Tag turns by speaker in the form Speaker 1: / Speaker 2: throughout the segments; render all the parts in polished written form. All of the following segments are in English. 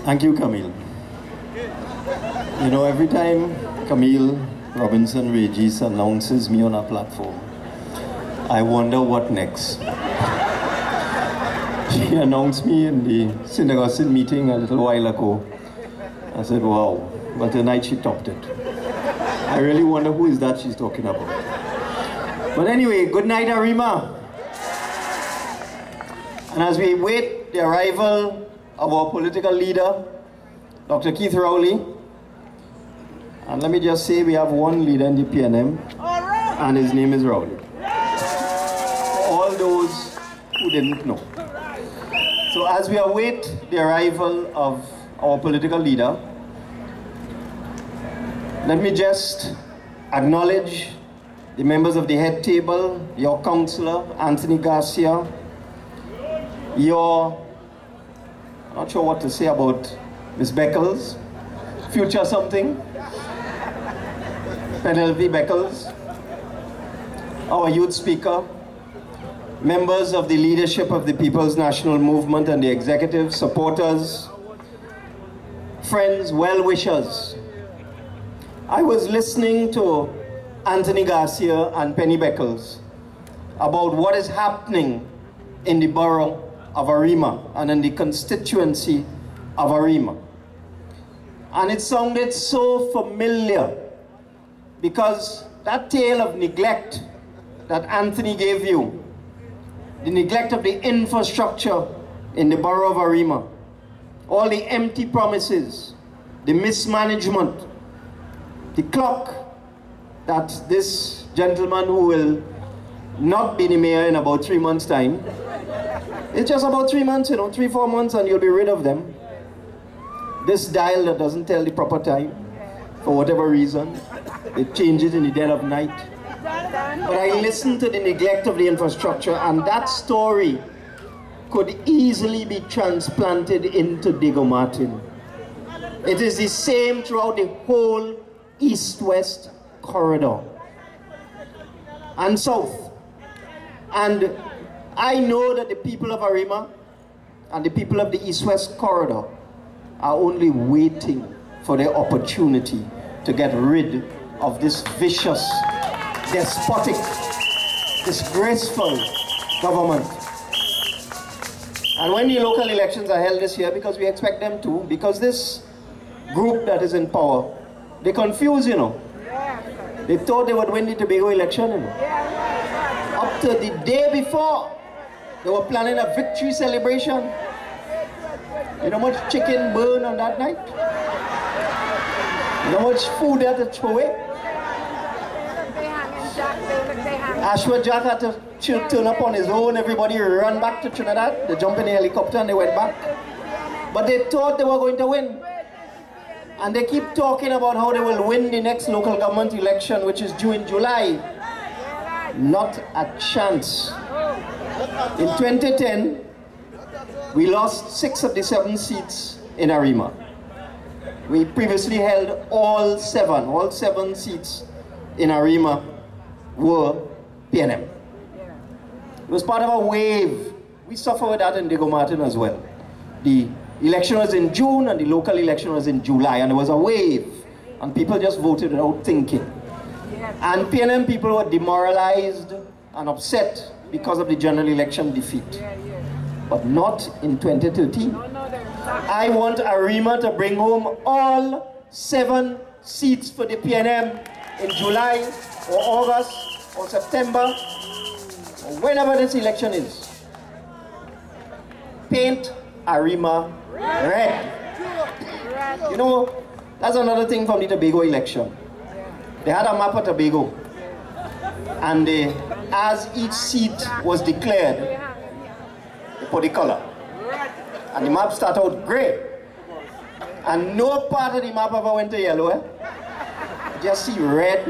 Speaker 1: Thank you, Camille. You know, every time Camille Robinson Regis announces me on a platform, I wonder what next. She announced me in the synagogue meeting a little while ago. I said, wow, but tonight she topped it. I really wonder who is that she's talking about. But anyway, good night, Arima. And as we wait the arrival of our political leader, Dr. Keith Rowley, and let me just say we have one leader in the P.N.M, and his name is Rowley. For all those who didn't know. So as we await the arrival of our political leader, let me just acknowledge the members of the head table, your counselor, Anthony Garcia, I'm not sure what to say about Ms. Beckles, future something, Penelope Beckles, our youth speaker, members of the leadership of the People's National Movement and the executive, supporters, friends, well-wishers. I was listening to Anthony Garcia and Penny Beckles about what is happening in the borough of Arima and in the constituency of Arima. And it sounded so familiar because that tale of neglect that Anthony gave you, the neglect of the infrastructure in the borough of Arima, all the empty promises, the mismanagement, the clock that this gentleman who will not be the mayor in about 3 months' time, it's just about 3 months, 3-4 months, and you'll be rid of them. This dial that doesn't tell the proper time, for whatever reason, it changes in the dead of night. But I listened to the neglect of the infrastructure, and that story could easily be transplanted into Diego Martin. It is the same throughout the whole east-west corridor and south. And I know that the people of Arima and the people of the east-west corridor are only waiting for their opportunity to get rid of this vicious, despotic, disgraceful government. And when the local elections are held this year, because we expect them to, because this group that is in power, they confuse, They thought they would win the Tobago election, Up to the day before, they were planning a victory celebration. You know how much chicken burned on that night? You know how much food they had to throw away? Ashwa Jack had to turn up on his own. Everybody ran back to Trinidad. They jumped in the helicopter and they went back. But they thought they were going to win. And they keep talking about how they will win the next local government election, which is due in July. Not a chance. In 2010, we lost 6 of the 7 seats in Arima. We previously held all 7 seats in Arima were P.N.M. It was part of a wave. We suffered with that in Diego Martin as well. The election was in June and the local election was in July, and there was a wave and people just voted without thinking. And P.N.M. people were demoralized and upset because of the general election defeat. But not in 2013. I want Arima to bring home all 7 seats for the P.N.M. in July or August or September or whenever this election is. Paint Arima red. That's another thing from the Tobago election. They had a map of Tobago, and as each seat was declared, they put the color. And the map started out gray. And no part of the map ever went to yellow. You just see red,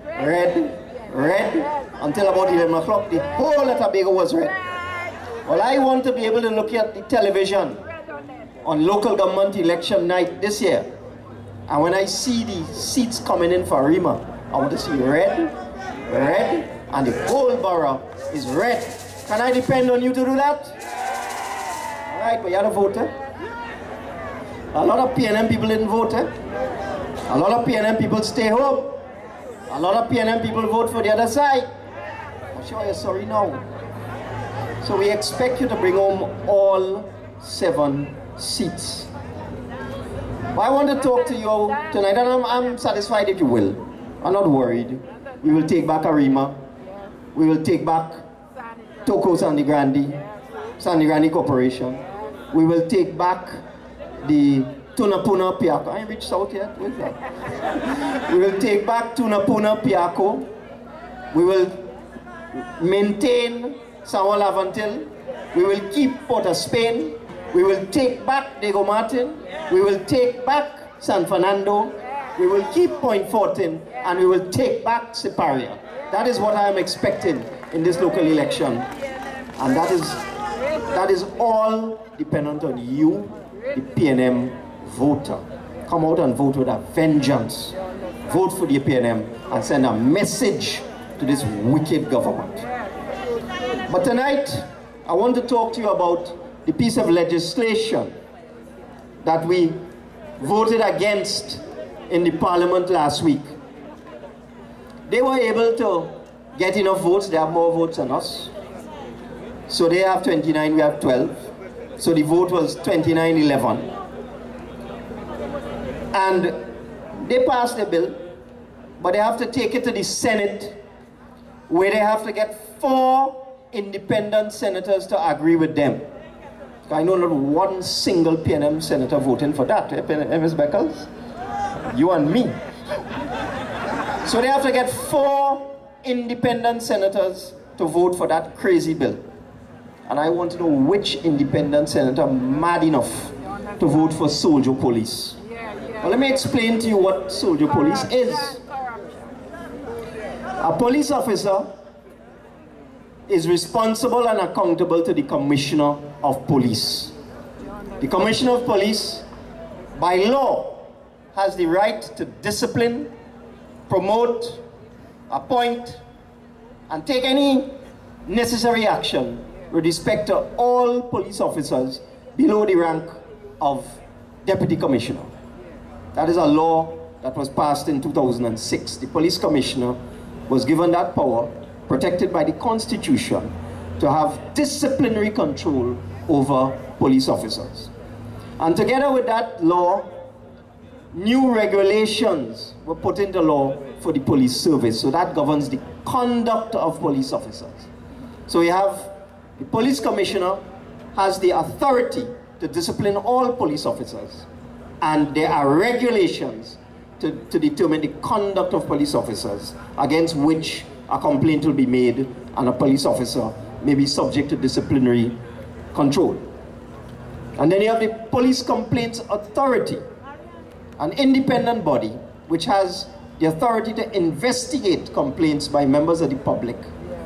Speaker 1: red, red, until about 11 o'clock. The whole of Tobago was red. Well, I want to be able to look at the television on local government election night this year. And when I see the seats coming in for Arima, I want to see red, red, and the whole borough is red. Can I depend on you to do that? All right, but you're the voter. A lot of P.N.M people didn't vote, eh? A lot of P.N.M people stay home. A lot of P.N.M people vote for the other side. I'm sure you're sorry now. So we expect you to bring home all 7 seats. But I want to talk to you tonight, and I'm satisfied if you will. I'm not worried. We will take back Arima. We will take back Toko Sandy Grande Corporation. We will take back the Tunapuna Piako. I ain't reached south yet. Where's that? We will take back Tunapuna Piako. We will maintain Sawa Lavantil. We will keep Port of Spain. We will take back Diego Martin. We will take back San Fernando. We will keep Point Fortin. And we will take back Siparia. That is what I am expecting in this local election. And that is all dependent on you, the P.N.M voter. Come out and vote with a vengeance. Vote for the P.N.M and send a message to this wicked government. But tonight, I want to talk to you about the piece of legislation that we voted against in the parliament last week. They were able to get enough votes. They have more votes than us. So they have 29, we have 12. So the vote was 29-11. And they passed the bill, but they have to take it to the Senate, where they have to get 4 independent senators to agree with them. I know not one single P.N.M senator voting for that, Ms. Beckles? You and me. So they have to get 4 independent senators to vote for that crazy bill. And I want to know which independent senator mad enough to vote for soldier police. Well, let me explain to you what soldier police is. A police officer is responsible and accountable to the Commissioner of Police. The Commissioner of Police, by law, has the right to discipline, promote, appoint, and take any necessary action with respect to all police officers below the rank of Deputy Commissioner. That is a law that was passed in 2006. The police commissioner was given that power, protected by the Constitution, to have disciplinary control over police officers. And together with that law, new regulations were put into law for the police service. So that governs the conduct of police officers. So we have the police commissioner has the authority to discipline all police officers. And there are regulations to determine the conduct of police officers against which a complaint will be made and a police officer may be subject to disciplinary control. And then you have the Police Complaints Authority, an independent body which has the authority to investigate complaints by members of the public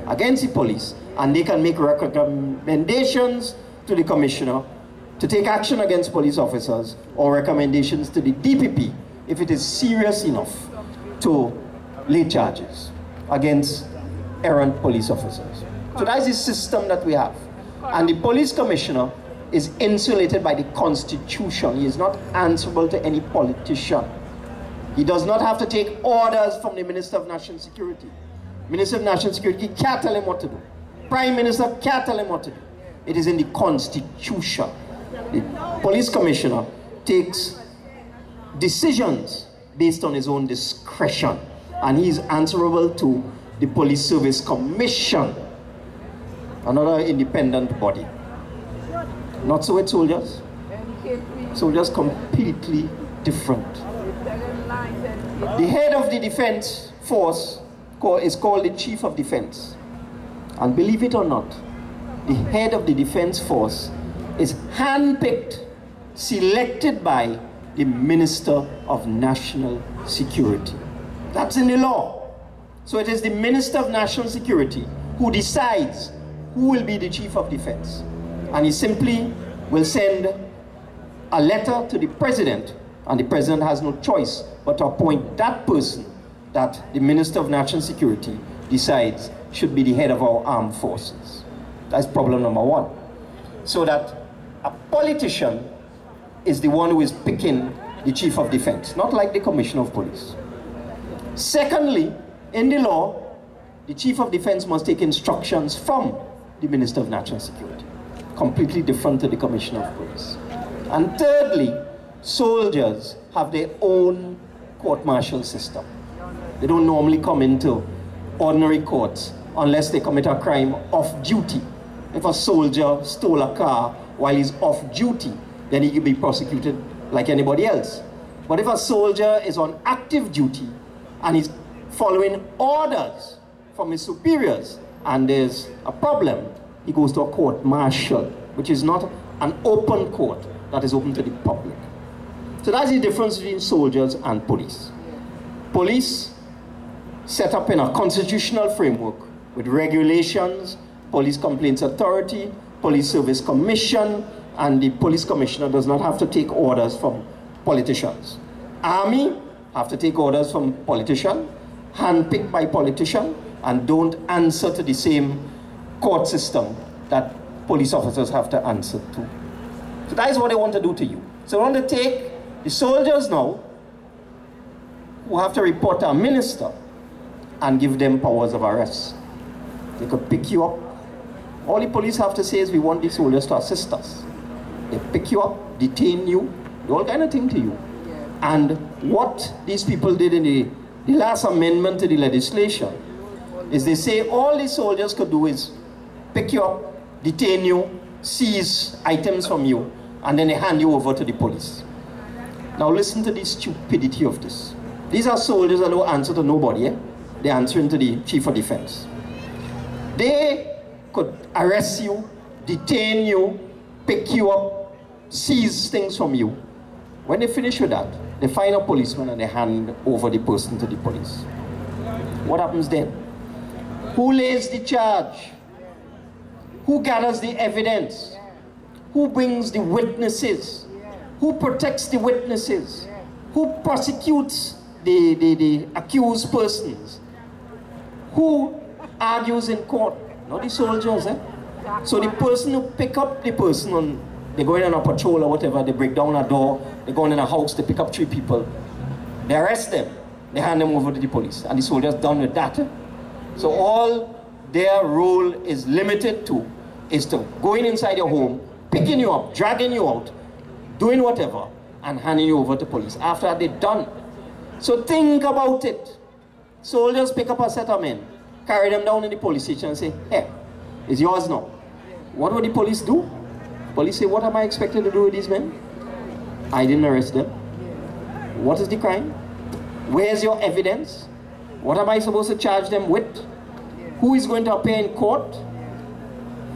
Speaker 1: against the police, and they can make recommendations to the commissioner to take action against police officers, or recommendations to the DPP if it is serious enough to lay charges against errant police officers. So that is the system that we have. And the police commissioner is insulated by the Constitution. He is not answerable to any politician. He does not have to take orders from the Minister of National Security. Minister of National Security can't tell him what to do. Prime Minister can't tell him what to do. It is in the Constitution. The police commissioner takes decisions based on his own discretion, and he is answerable to the Police Service Commission, another independent body. Not so with soldiers. Soldiers completely different. The head of the defense force is called the Chief of Defense. And believe it or not, the head of the defense force is handpicked, selected by the Minister of National Security. That's in the law. So it is the Minister of National Security who decides who will be the Chief of Defense. And he simply will send a letter to the President, and the President has no choice but to appoint that person that the Minister of National Security decides should be the head of our armed forces. That's problem number one. So that a politician is the one who is picking the chief of defense, not like the commissioner of police. Secondly, in the law, the chief of defense must take instructions from the Minister of National Security, completely different to the commissioner of police. And thirdly, soldiers have their own court-martial system. They don't normally come into ordinary courts unless they commit a crime off duty. If a soldier stole a car while he's off duty, then he can be prosecuted like anybody else. But if a soldier is on active duty and he's following orders from his superiors and there's a problem, he goes to a court-martial, which is not an open court that is open to the public. So that's the difference between soldiers and police. Police set up in a constitutional framework with regulations, police complaints authority, police service commission, and the police commissioner does not have to take orders from politicians. Army have to take orders from politicians, handpicked by politicians, and don't answer to the same court system that police officers have to answer to. So that is what they want to do to you. So they want to take the soldiers now, who have to report to a minister, and give them powers of arrest. They could pick you up. All the police have to say is, we want the soldiers to assist us. They pick you up, detain you, do all kind of thing to you. And what these people did in the last amendment to the legislation is they say all the soldiers could do is pick you up, detain you, seize items from you, and then they hand you over to the police. Now listen to the stupidity of this. These are soldiers that don't answer to nobody, eh? They're answering to the chief of defense. They could arrest you, detain you, pick you up, seize things from you. When they finish with that, they find a policeman and they hand over the person to the police. What happens then? Who lays the charge? Who gathers the evidence? Who brings the witnesses? Who protects the witnesses? Who prosecutes the accused persons? Who argues in court? Not the soldiers, eh? So the person who pick up the person on, they go in on a patrol or whatever, they break down a door, they go in a house, they pick up 3 people, they arrest them, they hand them over to the police, and the soldiers done with that. Eh? So all their role is limited to is to going inside your home, picking you up, dragging you out, doing whatever, and handing you over to police. After that, they're done. So think about it. Soldiers pick up a set of men, carry them down in the police station and say, hey, it's yours now. What would the police do? Police say, what am I expected to do with these men? I didn't arrest them. What is the crime? Where's your evidence? What am I supposed to charge them with? Who is going to appear in court?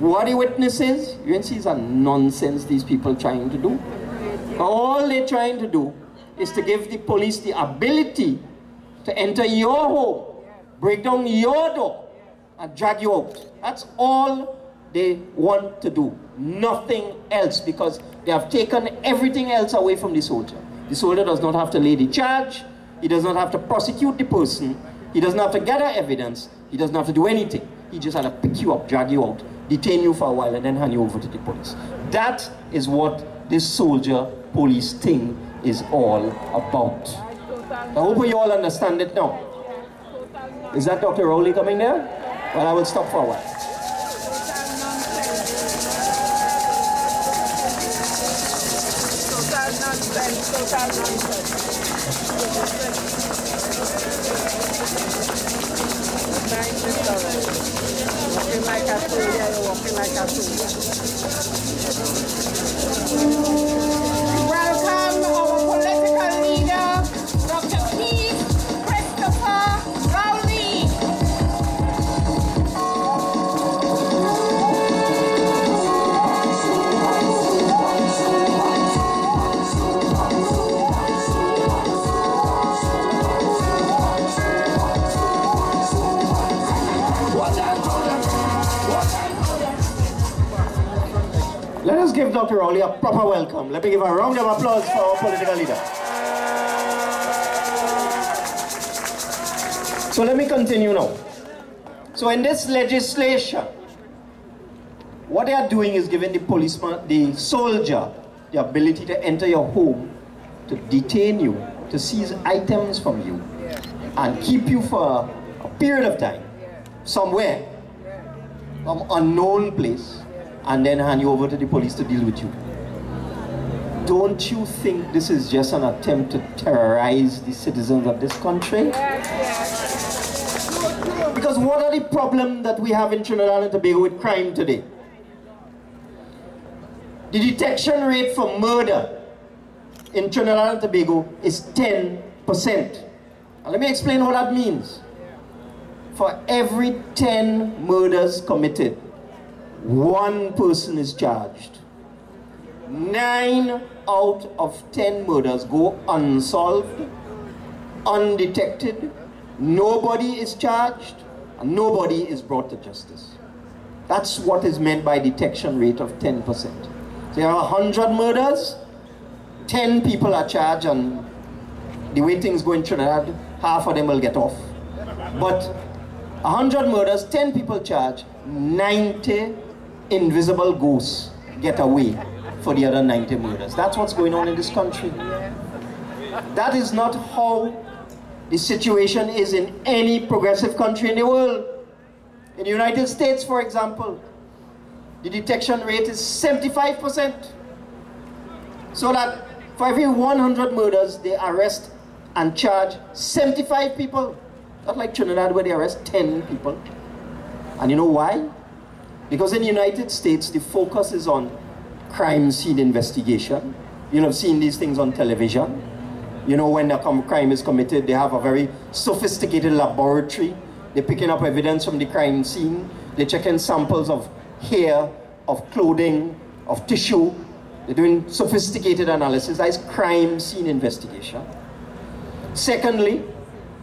Speaker 1: Who are the witnesses? You can see it's a nonsense these people trying to do. All they're trying to do is to give the police the ability to enter your home, break down your door, and drag you out. That's all they want to do. Nothing else, because they have taken everything else away from the soldier. The soldier does not have to lay the charge. He does not have to prosecute the person. He doesn't have to gather evidence. He doesn't have to do anything. He just had to pick you up, drag you out, detain you for a while, and then hand you over to the police. That is what this soldier-police thing is all about. I hope you all understand it now. Is that Dr. Rowley coming there? Well, I will stop for a while.
Speaker 2: Total nonsense. Walking like a fool, yeah, you're walking like a fool. Welcome our political leader, Dr. Christopher Rowley.
Speaker 1: Let us give Dr. Rowley a proper welcome. Let me give a round of applause for our political leader. So let me continue now. So in this legislation, what they are doing is giving the policeman, the soldier, the ability to enter your home, to detain you, to seize items from you, and keep you for a period of time, somewhere, some unknown place, and then hand you over to the police to deal with you. Don't you think this is just an attempt to terrorize the citizens of this country? Because what are the problems that we have in Trinidad and Tobago with crime today? The detection rate for murder in Trinidad and Tobago is 10%. Now let me explain what that means. For every 10 murders committed, 1 person is charged. 9 out of 10 murders go unsolved, undetected, nobody is charged, and nobody is brought to justice. That's what is meant by detection rate of 10%. So you have 100 murders, 10 people are charged, and the way things go in Trinidad, half of them will get off. But 100 murders, 10 people charged, 90 invisible ghosts get away for the other 90 murders. That's what's going on in this country. That is not how the situation is in any progressive country in the world. In the United States, for example, the detection rate is 75%. So that for every 100 murders, they arrest and charge 75 people. Not like Trinidad where they arrest 10 people. And you know why? Because in the United States, the focus is on crime scene investigation. You know, seen these things on television. You know, when a crime is committed, they have a very sophisticated laboratory. They're picking up evidence from the crime scene. They're checking samples of hair, of clothing, of tissue. They're doing sophisticated analysis. That is crime scene investigation. Secondly,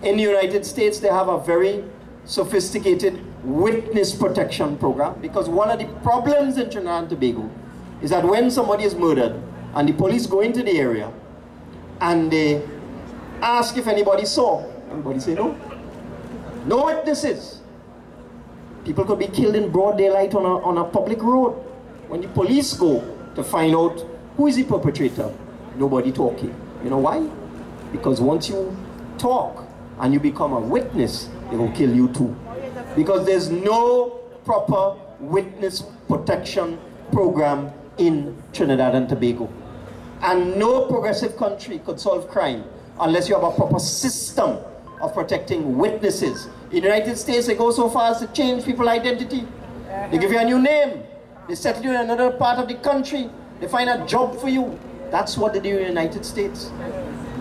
Speaker 1: in the United States, they have a very sophisticated witness protection program, because one of the problems in Trinidad and Tobago is that when somebody is murdered and the police go into the area and they ask if anybody saw, everybody say no. No witnesses. People could be killed in broad daylight on a public road. When the police go to find out who is the perpetrator, nobody talking. You know why? Because once you talk and you become a witness, they will kill you too. Because there's no proper witness protection program in Trinidad and Tobago. And no progressive country could solve crime unless you have a proper system of protecting witnesses. In the United States, they go so far as to change people's identity. They give you a new name. They settle you in another part of the country. They find a job for you. That's what they do in the United States.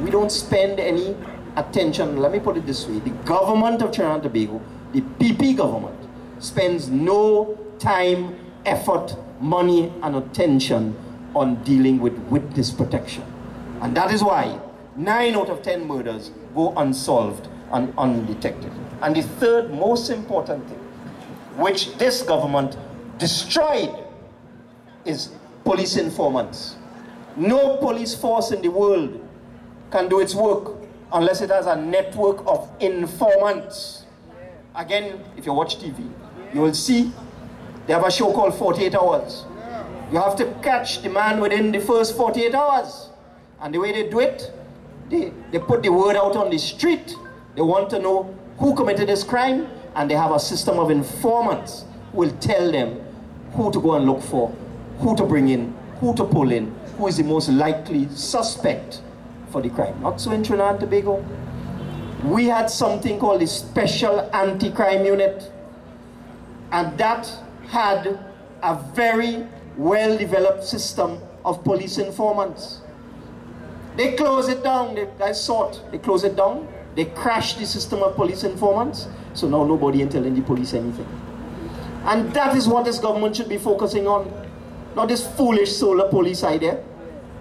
Speaker 1: We don't spend any attention. Let me put it this way. The government of Trinidad and Tobago, the PP government, spends no time, effort, money, and attention on dealing with witness protection. And that is why 9 out of 10 murders go unsolved and undetected. And the third most important thing, which this government destroyed, is police informants. No police force in the world can do its work unless it has a network of informants. Again, if you watch TV, you will see they have a show called 48 Hours. You have to catch the man within the first 48 hours. And the way they do it, they put the word out on the street. They want to know who committed this crime, and they have a system of informants who will tell them who to go and look for, who to bring in, who to pull in, who is the most likely suspect for the crime. Not so in Trinidad and Tobago. We had something called the Special Anti-Crime Unit, and that had a very well-developed system of police informants. They closed it down. They closed it down. They crashed the system of police informants, so now nobody is telling the police anything. And that is what this government should be focusing on. Not this foolish solar police idea,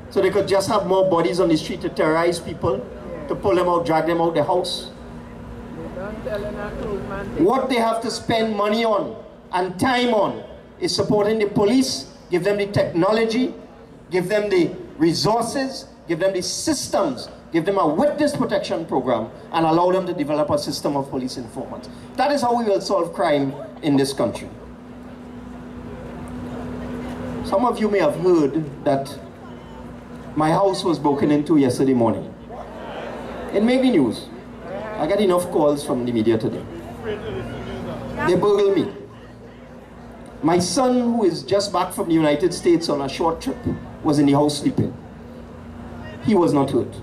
Speaker 1: so they could just have more bodies on the street to terrorize people, to pull them out, drag them out the house. What they have to spend money on and time on is supporting the police, give them the technology, give them the resources, give them the systems, give them a witness protection program, and allow them to develop a system of police informants. That is how we will solve crime in this country. Some of you may have heard that My house was broken into yesterday morning. It made me news. I got enough calls from the media today. They burgled me. My son, who is just back from the United States on a short trip, was in the house sleeping. He was not hurt.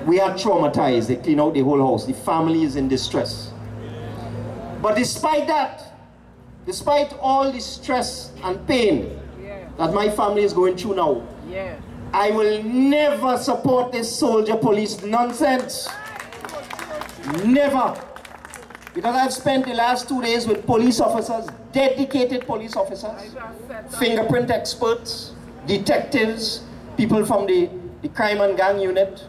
Speaker 1: We are traumatized. They clean out the whole house. The family is in distress. But despite that, despite all the stress and pain that my family is going through now, I will never support this soldier police nonsense. Never. Because I've spent the last 2 days with police officers, dedicated police officers, fingerprint experts, detectives, people from the crime and gang unit,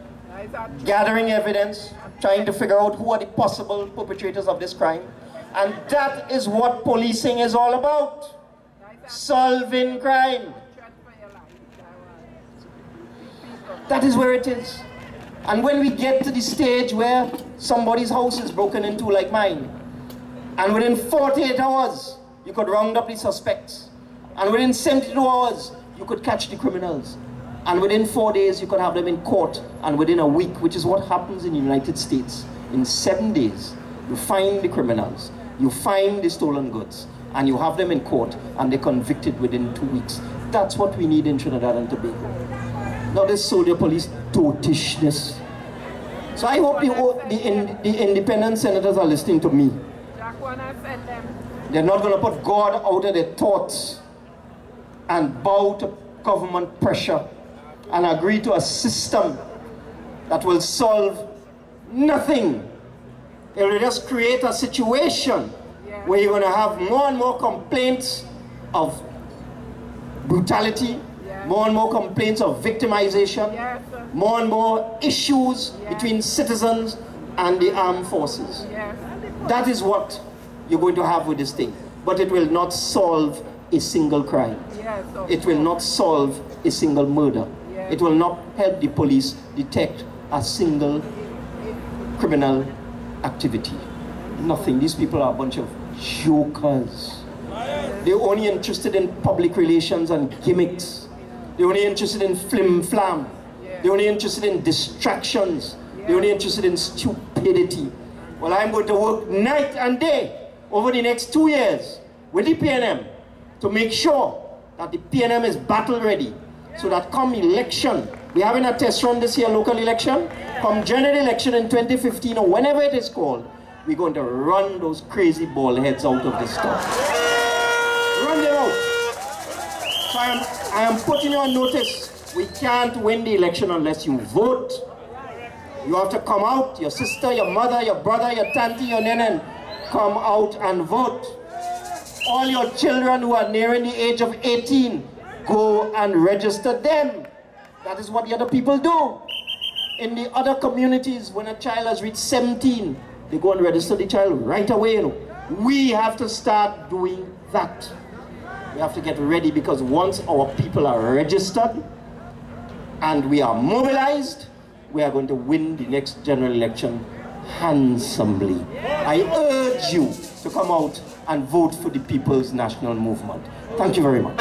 Speaker 1: gathering evidence, trying to figure out who are the possible perpetrators of this crime. And that is what policing is all about. Solving crime. That is where it is. And when we get to the stage where somebody's house is broken into like mine, and within 48 hours, you could round up the suspects, and within 72 hours, you could catch the criminals, and within 4 days, you could have them in court, and within a week, which is what happens in the United States, in 7 days, you find the criminals, you find the stolen goods, and you have them in court, and they're convicted within 2 weeks. That's what we need in Trinidad and Tobago. Not this soldier police totishness. So I hope the independent senators are listening to me. They're not going to put God out of their thoughts and bow to government pressure and agree to a system that will solve nothing. It will just create a situation where you're going to have more and more complaints of brutality, more and more complaints of victimization, more and more issues between citizens and the armed forces. That is what you're going to have with this thing. But it will not solve a single crime. It will not solve a single murder. It will not help the police detect a single criminal activity. Nothing. These people are a bunch of jokers. They're only interested in public relations and gimmicks. They're only interested in flim-flam. They're only interested in distractions. They're only interested in stupidity. Well, I'm going to work night and day over the next 2 years with the P.N.M. to make sure that the P.N.M. is battle ready, so that come election, we're having a test run this year, local election, come general election in 2015 or whenever it is called, we're going to run those crazy bald heads out of this stuff. Run them out. So I am putting you on notice. We can't win the election unless you vote. You have to come out, your sister, your mother, your brother, your tanty, your nenen, come out and vote. All your children who are nearing the age of 18, go and register them. That is what the other people do. In the other communities, when a child has reached 17, they go and register the child right away. You know. We have to start doing that. We have to get ready, because once our people are registered and we are mobilized, we are going to win the next general election handsomely. I urge you to come out and vote for the People's National Movement. Thank you very much.